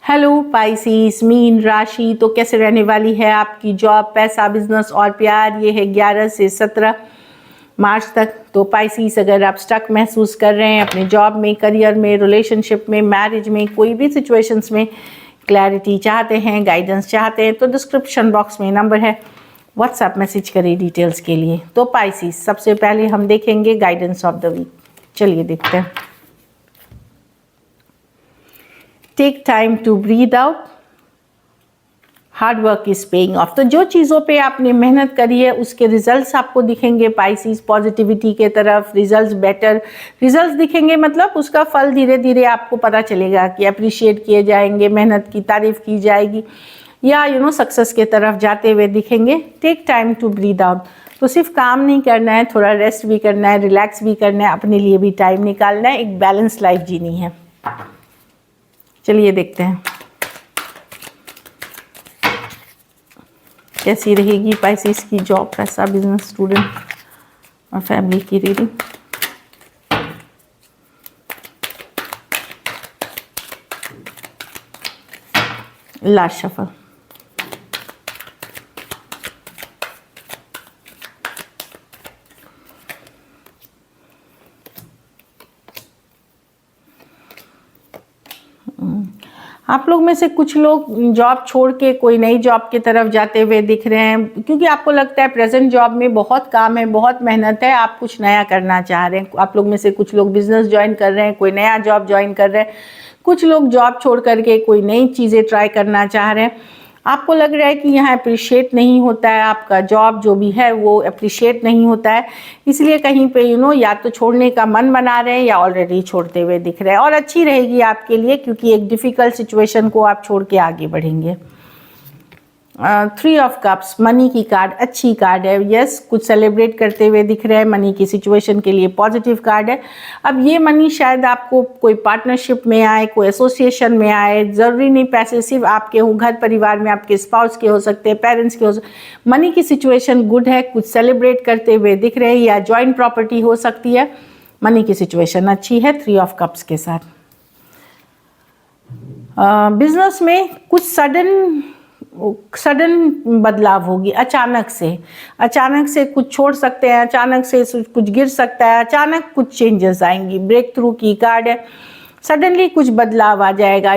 Hello Pisces, mean राशि तो कैसे रहने वाली है आपकी जॉब, पैसा, बिजनेस और प्यार। ये है 11 से 17 मार्च तक। तो पाइसिस, अगर आप स्टक महसूस कर रहे हैं अपने जॉब में, करियर में, रिलेशनशिप में, मैरिज में, कोई भी सिचुएशंस में क्लैरिटी चाहते हैं, गाइडेंस चाहते हैं, तो डिस्क्रिप्शन बॉक्स में नंबर है, व्हाट्सएप मैसेज करें डिटेल्स के लिए। तो पाइसिस, सबसे पहले हम देखेंगे गाइडेंस ऑफ द वीक। चलिए देखते हैं। Take time to breathe out, hard work is paying off. तो जो चीज़ों पे आपने मेहनत करी है उसके रिजल्ट्स आपको दिखेंगे पाइसिस, पॉजिटिविटी के तरफ रिजल्ट्स, बेटर रिजल्ट्स दिखेंगे। मतलब उसका फल धीरे धीरे आपको पता चलेगा कि अप्रिशिएट किए जाएंगे, मेहनत की तारीफ की जाएगी, या सक्सेस के तरफ जाते हुए दिखेंगे। Take time to breathe out, तो सिर्फ काम नहीं करना है, थोड़ा रेस्ट भी करना है, रिलैक्स भी करना है, अपने लिए भी टाइम निकालना है, एक बैलेंस लाइफ जीनी है। चलिए देखते हैं कैसी रहेगी पाइसिस की जॉब, पैसा, बिजनेस, स्टूडेंट और फैमिली की रीडिंग। Last shuffle. आप लोग में से कुछ लोग जॉब छोड़ के कोई नई जॉब की तरफ जाते हुए दिख रहे हैं, क्योंकि आपको लगता है प्रेजेंट जॉब में बहुत काम है, बहुत मेहनत है, आप कुछ नया करना चाह रहे हैं। आप लोग में से कुछ लोग बिजनेस ज्वाइन कर रहे हैं, कोई नया जॉब ज्वाइन कर रहे हैं, कुछ लोग जॉब छोड़ करके कोई नई चीज़ें ट्राई करना चाह रहे हैं। आपको लग रहा है कि यहाँ अप्रिशिएट नहीं होता है, आपका जॉब जो भी है वो अप्रिशिएट नहीं होता है, इसलिए कहीं पे या तो छोड़ने का मन बना रहे हैं या ऑलरेडी छोड़ते हुए दिख रहे हैं। और अच्छी रहेगी आपके लिए, क्योंकि एक डिफ़िकल्ट सिचुएशन को आप छोड़ के आगे बढ़ेंगे। 3 ऑफ कप्स, मनी की कार्ड, अच्छी कार्ड है। यस, कुछ सेलिब्रेट करते हुए दिख रहे हैं, मनी की सिचुएशन के लिए पॉजिटिव कार्ड है। अब ये मनी शायद आपको कोई पार्टनरशिप में आए, कोई एसोसिएशन में आए, ज़रूरी नहीं पैसे सिर्फ आपके हो, घर परिवार में आपके स्पाउस के हो सकते हैं, पेरेंट्स के हो सकते। मनी की सिचुएशन गुड है, कुछ सेलिब्रेट करते हुए दिख रहे हैं, या जॉइंट प्रॉपर्टी हो सकती है। मनी की सिचुएशन अच्छी है 3 ऑफ कप्स के साथ। बिजनेस में कुछ सडन बदलाव होगी, अचानक से कुछ छोड़ सकते हैं, अचानक से कुछ गिर सकता है, अचानक कुछ चेंजेस आएंगी। ब्रेक थ्रू की कार्ड है, सडनली कुछ बदलाव आ जाएगा,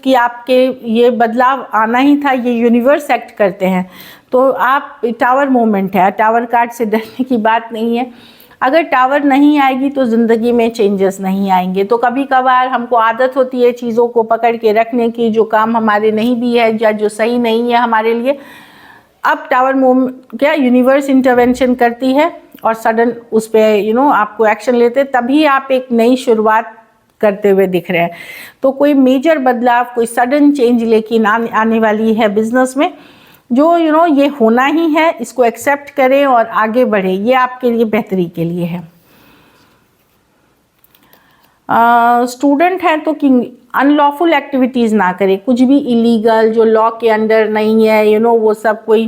कि आपके ये बदलाव आना ही था, ये यूनिवर्स एक्ट करते हैं। तो आप, टावर मोमेंट है, टावर कार्ड से डरने की बात नहीं है। अगर टावर नहीं आएगी तो ज़िंदगी में चेंजेस नहीं आएंगे। तो कभी कभार हमको आदत होती है चीज़ों को पकड़ के रखने की, जो काम हमारे नहीं भी है या जो सही नहीं है हमारे लिए। अब टावर मूवमेंट क्या यूनिवर्स इंटरवेंशन करती है और सडन उस पर आपको एक्शन लेते, तभी आप एक नई शुरुआत करते हुए दिख रहे हैं। तो कोई मेजर बदलाव, कोई सडन चेंज लेकिन आने वाली है बिजनेस में, जो ये होना ही है, इसको एक्सेप्ट करें और आगे बढ़े, ये आपके लिए बेहतरी के लिए है। स्टूडेंट है तो अनलॉफुल एक्टिविटीज़ ना करें, कुछ भी इलीगल जो लॉ के अंडर नहीं है, वो सब कोई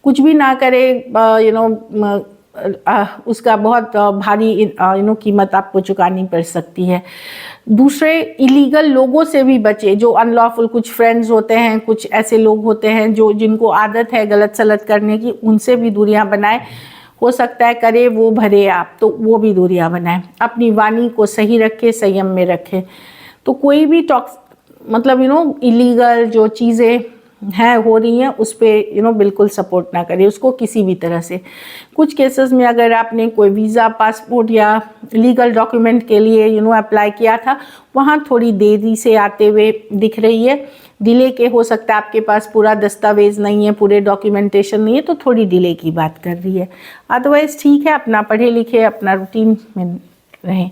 कुछ भी ना करे। उसका बहुत भारी कीमत आपको चुकानी पड़ सकती है। दूसरे इलीगल लोगों से भी बचे, जो अनलॉफुल, कुछ फ्रेंड्स होते हैं, कुछ ऐसे लोग होते हैं जिनको आदत है गलत सलत करने की, उनसे भी दूरियां बनाएं। हो सकता है करे वो भरे आप, तो वो भी दूरियां बनाएं। अपनी वाणी को सही रखें, संयम में रखें। तो कोई भी इलीगल जो चीज़ें हैं हो रही हैं उस पर बिल्कुल सपोर्ट ना करें उसको किसी भी तरह से। कुछ केसेस में अगर आपने कोई वीज़ा, पासपोर्ट या लीगल डॉक्यूमेंट के लिए अप्लाई किया था, वहाँ थोड़ी देरी से आते हुए दिख रही है, डिले के हो सकता है, आपके पास पूरा दस्तावेज नहीं है, पूरे डॉक्यूमेंटेशन नहीं है, तो थोड़ी डिले की बात कर रही है। अदरवाइज ठीक है, अपना पढ़े लिखे, अपना रूटीन में रहें।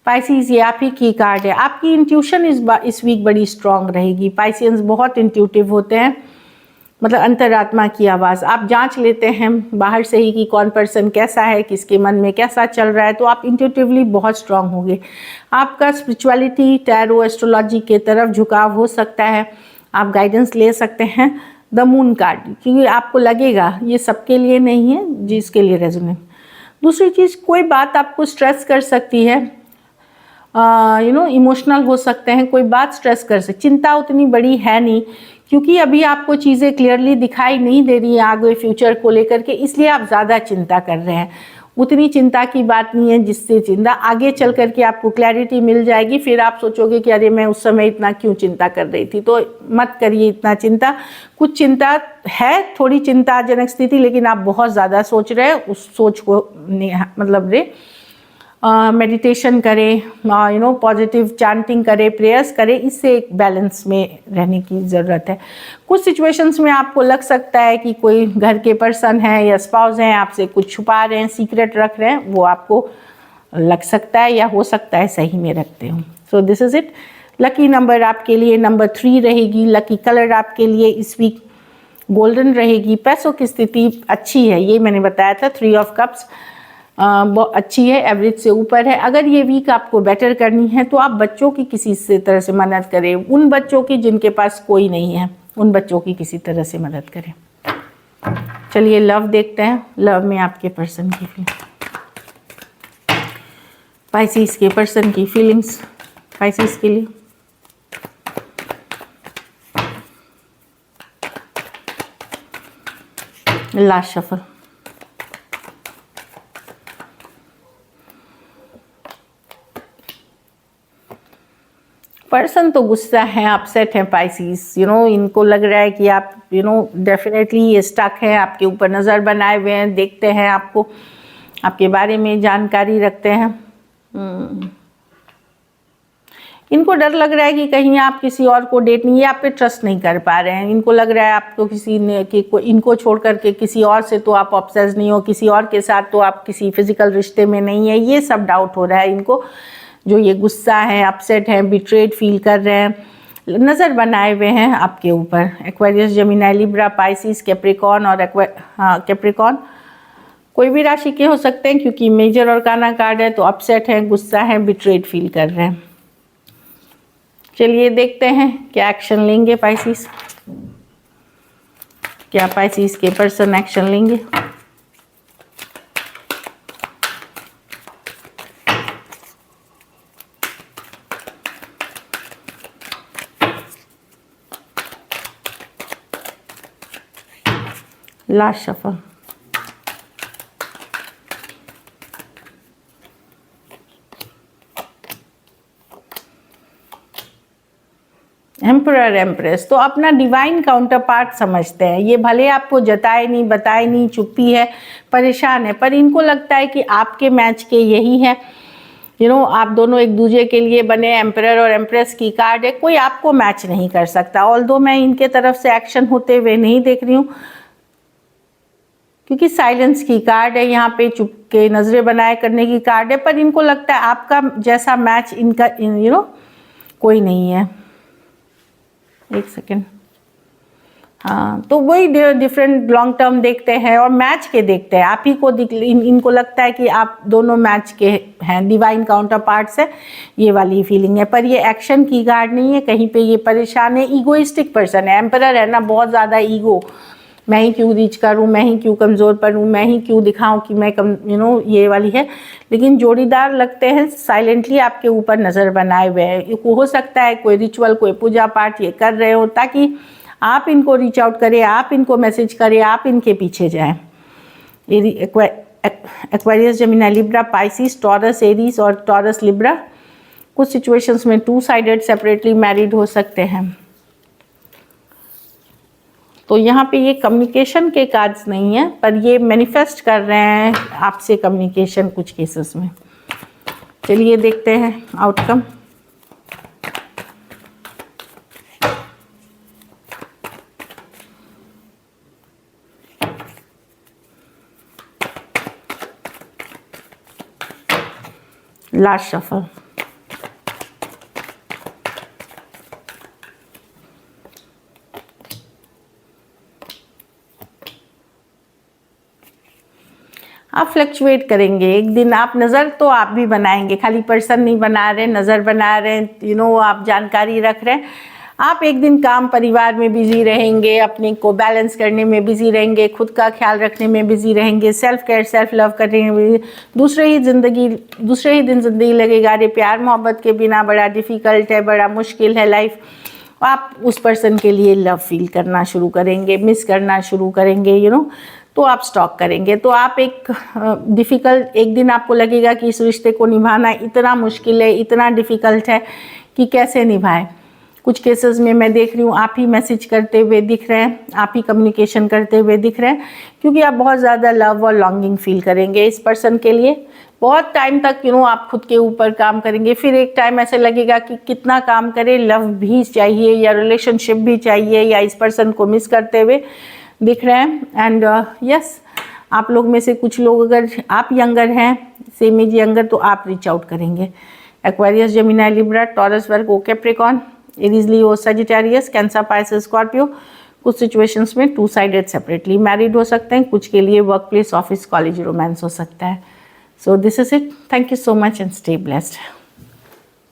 पाइसिस, ये आप ही की कार्ड है। आपकी इंट्यूशन इस वीक बड़ी स्ट्रांग रहेगी। पाइसियंस बहुत इंट्यूटिव होते हैं, मतलब अंतरात्मा की आवाज़ आप जांच लेते हैं बाहर से ही कि कौन पर्सन कैसा है, किसके मन में कैसा चल रहा है, तो आप इंट्यूटिवली बहुत स्ट्रांग होंगे। आपका स्पिरिचुअलिटी, टैरो, एस्ट्रोलॉजी के तरफ झुकाव हो सकता है, आप गाइडेंस ले सकते हैं। द मून कार्ड, क्योंकि आपको लगेगा ये सबके लिए नहीं है, जिसके लिए रेजोनेट। दूसरी चीज़, कोई बात आपको स्ट्रेस कर सकती है, इमोशनल हो सकते हैं, कोई बात स्ट्रेस कर सकते, चिंता उतनी बड़ी है नहीं, क्योंकि अभी आपको चीज़ें क्लियरली दिखाई नहीं दे रही है आगे फ्यूचर को लेकर के, इसलिए आप ज़्यादा चिंता कर रहे हैं। उतनी चिंता की बात नहीं है जिससे चिंता, आगे चल करके आपको क्लैरिटी मिल जाएगी, फिर आप सोचोगे कि अरे मैं उस समय इतना क्यों चिंता कर रही थी। तो मत करिए इतना चिंता, कुछ चिंता है, थोड़ी चिंताजनक स्थिति, लेकिन आप बहुत ज़्यादा सोच रहे हैं, उस सोच को मतलब मेडिटेशन करें, पॉजिटिव चांटिंग करें, प्रेयर्स करें, इससे एक बैलेंस में रहने की ज़रूरत है। कुछ सिचुएशंस में आपको लग सकता है कि कोई घर के पर्सन है या स्पाउस हैं आपसे कुछ छुपा रहे हैं, सीक्रेट रख रहे हैं, वो आपको लग सकता है या हो सकता है सही में रखते हो। So this is it. Lucky number आपके लिए नंबर 3 रहेगी। लकी कलर आपके लिए इस वीक गोल्डन रहेगी। पैसों की स्थिति अच्छी है, ये मैंने बताया था। 3 ऑफ कप्स बहुत अच्छी है, एवरेज से ऊपर है। अगर ये वीक आपको बेटर करनी है तो आप बच्चों की किसी से तरह से मदद करें, उन बच्चों की जिनके पास कोई नहीं है, उन बच्चों की किसी तरह से मदद करें। चलिए लव देखते हैं। लव में आपके पर्सन की फीलिंग, पाइसिस के पर्सन की फीलिंग्स पाइसिस के लिए। Last shuffle. पर्सन तो गुस्सा है, अपसेट है पाइसिस। इनको लग रहा है कि आप डेफिनेटली ये स्टक है, आपके ऊपर नज़र बनाए हुए हैं, देखते हैं आपको, आपके बारे में जानकारी रखते हैं। इनको डर लग रहा है कि कहीं आप किसी और को डेट नहीं, ये आप पे ट्रस्ट नहीं कर पा रहे हैं। इनको लग रहा है आपको किसी ने कि इनको छोड़ करके किसी और से तो आप ऑब्सेस नहीं हो, किसी और के साथ तो आप किसी फिजिकल रिश्ते में नहीं है, ये सब डाउट हो रहा है इनको। जो ये गुस्सा है, अपसेट है, बिट्रेड फील कर रहे हैं, नज़र बनाए हुए हैं आपके ऊपर। Aquarius, Gemini, Libra, Pisces, Capricorn और कैप्रिकॉर्न कोई भी राशि के हो सकते हैं, क्योंकि मेजर और काना कार्ड है, तो अपसेट है, गुस्सा है, बिट्रेड फील कर रहे हैं। चलिए देखते हैं क्या एक्शन लेंगे पाइसिस, क्या पाइसिस के पर्सन एक्शन लेंगे। Last shuffle. एम्परर, एम्प्रेस तो अपना डिवाइन काउंटर पार्ट समझते हैं। ये भले आपको जताए नहीं, बताए नहीं, चुप्पी है, परेशान है, पर इनको लगता है कि आपके मैच के यही है। आप दोनों एक दूसरे के लिए बने। एम्परर और एम्प्रेस की कार्ड है, कोई आपको मैच नहीं कर सकता। ऑल्दो मैं इनके तरफ से एक्शन होते हुए नहीं देख रही हूँ, क्योंकि साइलेंस की कार्ड है यहाँ पे, चुप के नजरें बनाए करने की कार्ड है, पर इनको लगता है आपका जैसा मैच इनका कोई नहीं है। एक सेकेंड। हाँ, तो वही डिफरेंट लॉन्ग टर्म देखते हैं और मैच के देखते हैं। आप ही को इनको लगता है कि आप दोनों मैच के हैं, डिवाइन काउंटर पार्ट्स है, ये वाली फीलिंग है। पर ये एक्शन की कार्ड नहीं है, कहीं पे ये परेशान है। ईगोइस्टिक पर्सन है, एम्परर है ना, बहुत ज़्यादा ईगो, मैं ही क्यों रीच करूं, मैं ही क्यों कमज़ोर पड़ूं, मैं ही क्यों दिखाऊं कि मैं ये वाली है। लेकिन जोड़ीदार लगते हैं, साइलेंटली आपके ऊपर नज़र बनाए हुए हैं। हो सकता है कोई रिचुअल, कोई पूजा पाठ ये कर रहे हो, ताकि आप इनको रीच आउट करें, आप इनको मैसेज करें, आप इनके पीछे जाएं। Aquarius, Gemini, Libra, Pisces, taurus, Aries और टॉरस, लिब्रा कुछ सिचुएशंस में 2 साइडेड सेपरेटली मैरिड हो सकते हैं। तो यहाँ पे ये कम्युनिकेशन के कार्ड्स नहीं है, पर ये मैनिफेस्ट कर रहे हैं आपसे कम्युनिकेशन कुछ केसेस में। चलिए देखते हैं आउटकम। Last shuffle. आप फ्लक्चुएट करेंगे, एक दिन आप नज़र तो आप भी बनाएंगे, खाली पर्सन नहीं बना रहे, नज़र बना रहे हैं, आप जानकारी रख रहे हैं। आप एक दिन काम परिवार में बिजी रहेंगे, अपने को बैलेंस करने में बिजी रहेंगे, खुद का ख्याल रखने में बिजी रहेंगे, सेल्फ केयर सेल्फ लव करने में। दूसरे ही दिन ज़िंदगी लगेगा अरे प्यार मोहब्बत के बिना बड़ा डिफ़िकल्ट है, बड़ा मुश्किल है लाइफ। आप उस पर्सन के लिए लव फील करना शुरू करेंगे, मिस करना शुरू करेंगे, तो आप स्टॉक करेंगे। तो आप एक डिफ़िकल्ट एक दिन आपको लगेगा कि इस रिश्ते को निभाना इतना मुश्किल है, इतना डिफ़िकल्ट है कि कैसे निभाएं। कुछ केसेस में मैं देख रही हूँ आप ही मैसेज करते हुए दिख रहे हैं, आप ही कम्युनिकेशन करते हुए दिख रहे हैं, क्योंकि आप बहुत ज़्यादा लव और लॉन्गिंग फील करेंगे इस पर्सन के लिए। बहुत टाइम तक आप खुद के ऊपर काम करेंगे, फिर एक टाइम ऐसे लगेगा कि कितना काम करें, लव भी चाहिए या रिलेशनशिप भी चाहिए, या इस पर्सन को मिस करते हुए दिख रहे हैं। एंड यस, आप लोग में से कुछ लोग अगर आप यंगर हैं, सेम एज यंगर, तो आप रीच आउट करेंगे। एक्वेरियस, जेमिनी, लिब्रा, टॉरस, वर्गो, कैप्रिकॉर्न, एरीज, लियो, सजिटेरियस, कैंसर, पाइसेस, स्कॉर्पियो। कुछ सिचुएशंस में 2 साइडेड सेपरेटली मैरिड हो सकते हैं, कुछ के लिए work place, office, college romance हो सकता है। So this is it. Thank you so much and stay blessed.